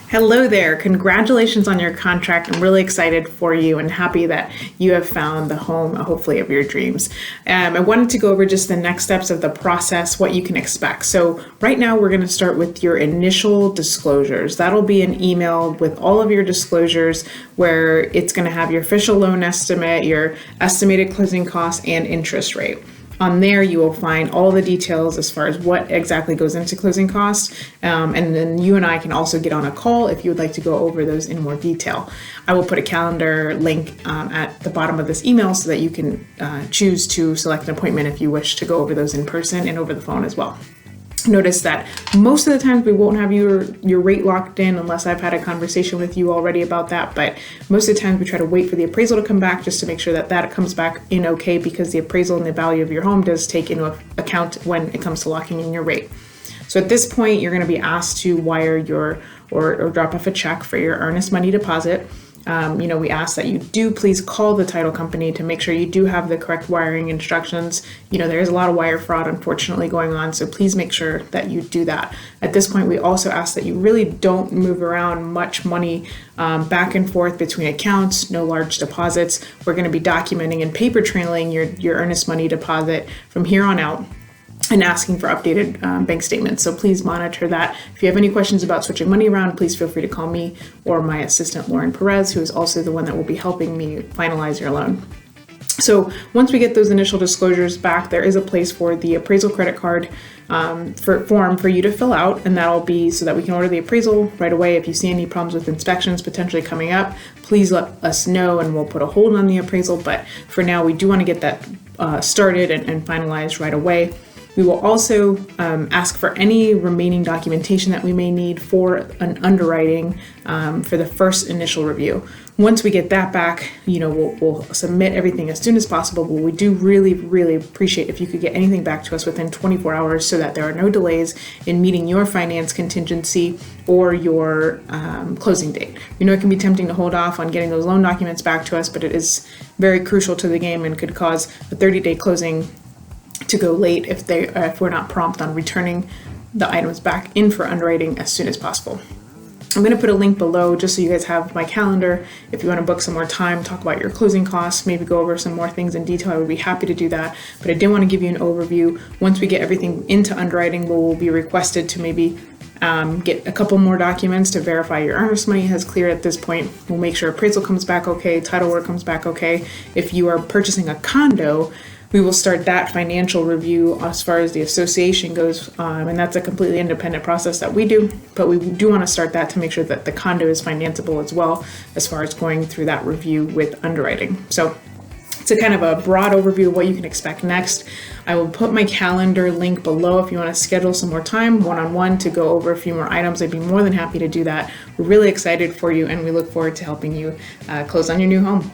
Hello there. Congratulations on your contract. I'm really excited for you and happy that you have found the home, hopefully, of your dreams. I wanted to go over just the next steps of the process, what you can expect. So right now we're going to start with your initial disclosures. That'll be an email with all of your disclosures where it's going to have your official loan estimate, your estimated closing costs, and interest rate. On there, you will find all the details as far as what exactly goes into closing costs. And then you and I can also get on a call if you would like to go over those in more detail. I will put a calendar link at the bottom of this email so that you can choose to select an appointment if you wish to go over those in person and over the phone as well. Notice that most of the times we won't have your rate locked in unless I've had a conversation with you already about that, but most of the time we try to wait for the appraisal to come back just to make sure that that comes back in okay, because the appraisal and the value of your home does take into account when it comes to locking in your rate. So at this point, you're going to be asked to wire or drop off a check for your earnest money deposit. We ask that you do please call the title company to make sure you do have the correct wiring instructions. There is a lot of wire fraud, unfortunately, going on, so please make sure that you do that. At this point, we also ask that you really don't move around much money back and forth between accounts, no large deposits. We're going to be documenting and paper trailing your earnest money deposit from here on out, and asking for updated bank statements. So please monitor that. If you have any questions about switching money around, please feel free to call me or my assistant, Lauren Perez, who is also the one that will be helping me finalize your loan. So once we get those initial disclosures back, there is a place for the appraisal credit card form for you to fill out, and that'll be so that we can order the appraisal right away. If you see any problems with inspections potentially coming up, please let us know and we'll put a hold on the appraisal. But for now, we do want to get that started and finalized right away. We will also ask for any remaining documentation that we may need for an underwriting for the first initial review. Once we get that back, we'll submit everything as soon as possible, but we do really, really appreciate if you could get anything back to us within 24 hours so that there are no delays in meeting your finance contingency or your closing date. It can be tempting to hold off on getting those loan documents back to us, but it is very crucial to the game and could cause a 30-day closing to go late if we're not prompt on returning the items back in for underwriting as soon as possible. I'm going to put a link below just so you guys have my calendar. If you want to book some more time, talk about your closing costs, maybe go over some more things in detail, I would be happy to do that. But I did want to give you an overview. Once we get everything into underwriting, we'll be requested to maybe get a couple more documents to verify your earnest money has cleared at this point. We'll make sure appraisal comes back okay, title work comes back okay. If you are purchasing a condo, we will start that financial review as far as the association goes, and that's a completely independent process that we do, but we do want to start that to make sure that the condo is financeable as well as far as going through that review with underwriting. So it's a kind of a broad overview of what you can expect next. I will put my calendar link below if you want to schedule some more time one-on-one to go over a few more items. I'd be more than happy to do that. We're really excited for you, and we look forward to helping you close on your new home.